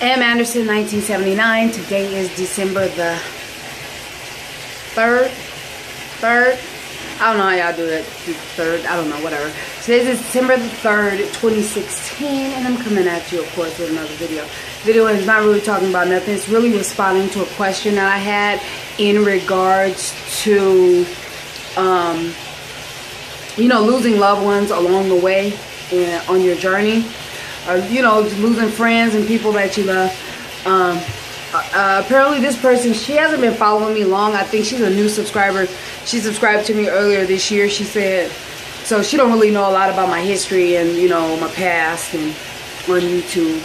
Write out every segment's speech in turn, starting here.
M. Anderson, 1979. Today is December the 3rd. I don't know how y'all do that. The 3rd. I don't know. Whatever. Today is December the 3rd, 2016. And I'm coming at you, of course, with another video. Video is not really talking about nothing. It's really responding to a question that I had in regards to, you know, losing loved ones along the way on your journey. You know, losing friends and people that you love. Apparently this person, she hasn't been following me long. I think she's a new subscriber. She subscribed to me earlier this year. She said, so she don't really know a lot about my history and, you know, my past and on YouTube.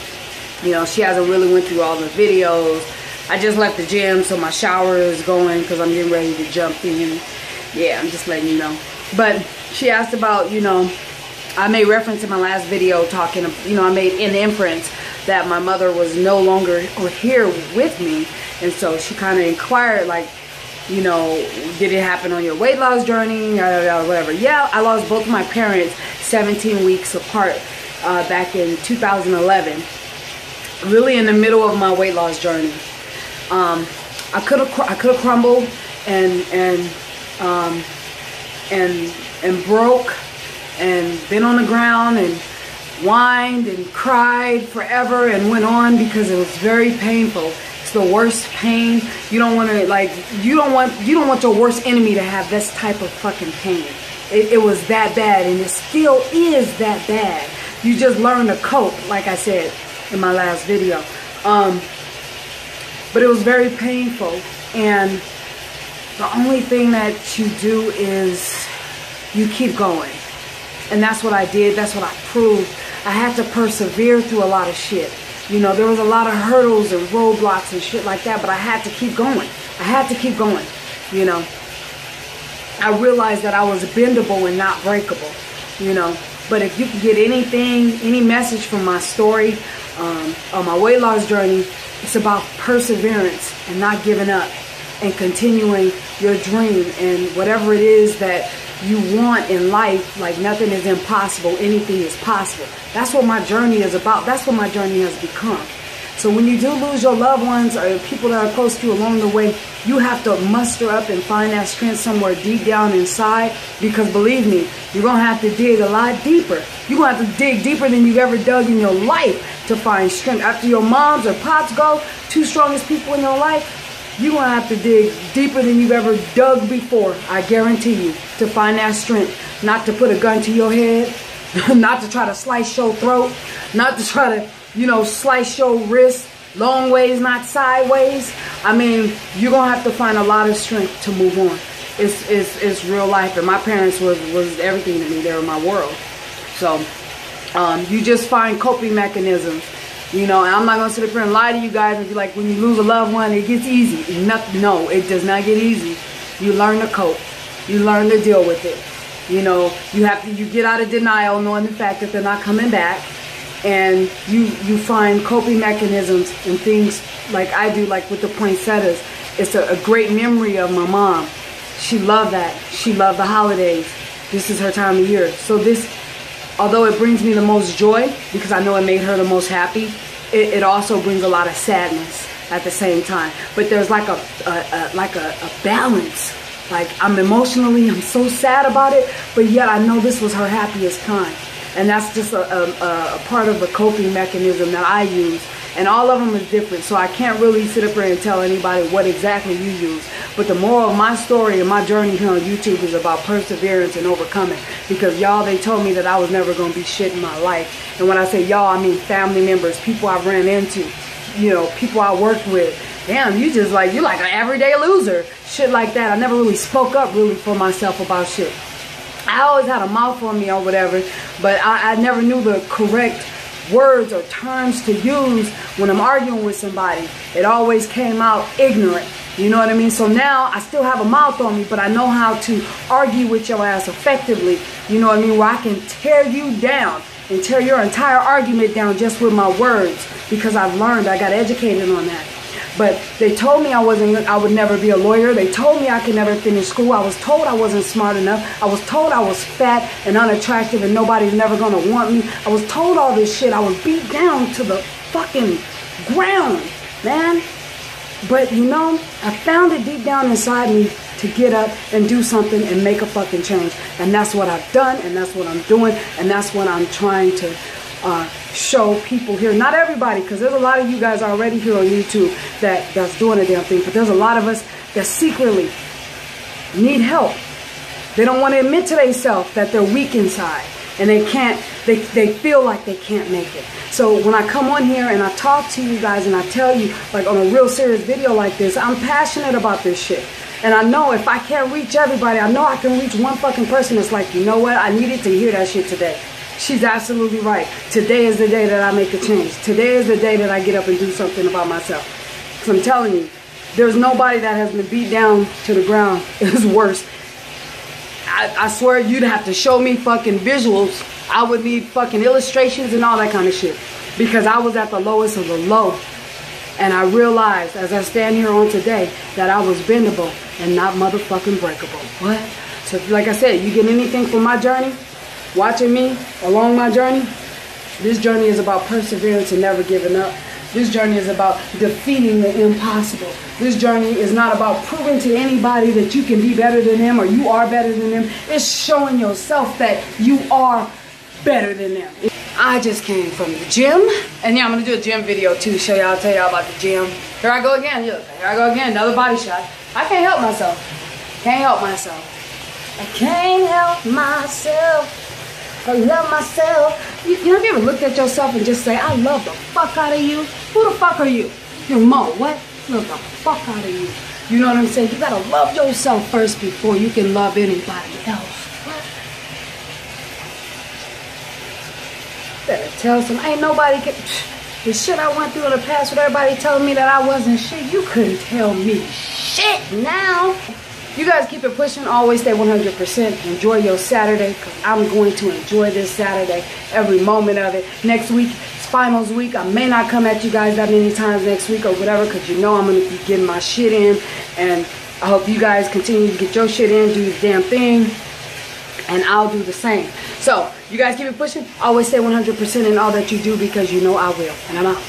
You know, she hasn't really went through all the videos. I just left the gym, so my shower is going because I'm getting ready to jump in. Yeah, I'm just letting you know. But she asked about, you know, I made reference in my last video talking, you know, I made an inference that my mother was no longer here with me. And so she kind of inquired, like, you know, did it happen on your weight loss journey, whatever. Yeah, I lost both of my parents 17 weeks apart back in 2011. Really in the middle of my weight loss journey. I could have crumbled and broke and been on the ground and whined and cried forever and went on because it was very painful. It's the worst pain. You don't want to, like, you don't want your worst enemy to have this type of fucking pain. It was that bad, and it still is that bad. You just learn to cope, like I said in my last video. But it was very painful, and the only thing that you do is you keep going. And that's what I did. That's what I proved. I had to persevere through a lot of shit. You know, there was a lot of hurdles and roadblocks and shit like that, but I had to keep going. I had to keep going, you know. I realized that I was bendable and not breakable, you know. But if you can get anything, any message from my story, on my weight loss journey, it's about perseverance and not giving up and continuing your dream and whatever it is that you want in life. Like, nothing is impossible, anything is possible. That's what my journey is about. That's what my journey has become. So when you do lose your loved ones or people that are close to you along the way, you have to muster up and find that strength somewhere deep down inside, because believe me, you're going to have to dig a lot deeper. You're going to have to dig deeper than you've ever dug in your life to find strength. After your moms or pops go, two strongest people in your life, you're going to have to dig deeper than you've ever dug before, I guarantee you, to find that strength. Not to put a gun to your head, not to try to slice your throat, not to try to, you know, slice your wrist long ways, not sideways. I mean, you're going to have to find a lot of strength to move on. It's real life, and my parents was everything to me. They were my world. So you just find coping mechanisms. You know, and I'm not going to sit up here and lie to you guys and be like, when you lose a loved one, it gets easy. No, it does not get easy. You learn to cope. You learn to deal with it. You know, you get out of denial knowing the fact that they're not coming back. And you find coping mechanisms and things like I do, like with the poinsettias. It's a great memory of my mom. She loved that. She loved the holidays. This is her time of year. So this, although it brings me the most joy because I know it made her the most happy, it also brings a lot of sadness at the same time. But there's like a balance. Like, I'm so sad about it, but yet I know this was her happiest time. And that's just a part of the coping mechanism that I use. And all of them is different, so I can't really sit up here and tell anybody what exactly you use. But the moral of my story and my journey here on YouTube is about perseverance and overcoming. Because y'all, they told me that I was never going to be shit in my life. And when I say y'all, I mean family members, people I ran into, you know, people I worked with. Damn, you're like an everyday loser. Shit like that. I never really spoke up really for myself about shit. I always had a mouth on me or whatever, but I never knew the correct words or terms to use when I'm arguing with somebody. It always came out ignorant. You know what I mean? So now I still have a mouth on me, but I know how to argue with your ass effectively. You know what I mean? Where I can tear you down and tear your entire argument down just with my words, because I've learned, I got educated on that. But they told me I would never be a lawyer. They told me I could never finish school. I was told I wasn't smart enough. I was told I was fat and unattractive and nobody's never gonna want me. I was told all this shit. I was beat down to the fucking ground, man. But you know, I found it deep down inside me to get up and do something and make a fucking change. And that's what I've done, and that's what I'm doing, and that's what I'm trying to show people here. Not everybody, because there's a lot of you guys already here on YouTube that's doing a damn thing, but there's a lot of us that secretly need help. They don't want to admit to themselves that they're weak inside, and they can't, they feel like they can't make it. So when I come on here and I talk to you guys and I tell you, like on a real serious video like this, I'm passionate about this shit. And I know if I can't reach everybody, I know I can reach one fucking person that's like, you know what, I needed to hear that shit today. She's absolutely right. Today is the day that I make a change. Today is the day that I get up and do something about myself. Because I'm telling you, there's nobody that has been beat down to the ground. It's worse. I swear you'd have to show me fucking visuals. I would need fucking illustrations and all that kind of shit. Because I was at the lowest of the low. And I realized as I stand here on today that I was bendable and not motherfucking breakable. What? So like I said, you get anything from my journey, watching me along my journey, this journey is about perseverance and never giving up. This journey is about defeating the impossible. This journey is not about proving to anybody that you can be better than them or you are better than them. It's showing yourself that you are better than them. I just came from the gym. And yeah, I'm going to do a gym video too. Tell y'all about the gym. Here I go again. Look, here I go again. Another body shot. I can't help myself. Can't help myself. I can't help myself. I love myself. You know, have you ever looked at yourself and just say, I love the fuck out of you? Who the fuck are you? You're Mo. What? Love the fuck out of you. You know what I'm saying? You gotta love yourself first before you can love anybody else. What? Better tell some. Ain't nobody can. The shit I went through in the past with everybody telling me that I wasn't shit. You couldn't tell me shit now. You guys keep it pushing. Always stay 100%. Enjoy your Saturday, because I'm going to enjoy this Saturday, every moment of it. Next week, it's finals week. I may not come at you guys that many times next week or whatever, because you know I'm going to be getting my shit in. And I hope you guys continue to get your shit in, do the damn thing, and I'll do the same. So, you guys keep it pushing. Always stay 100% in all that you do, because you know I will. And I'm out.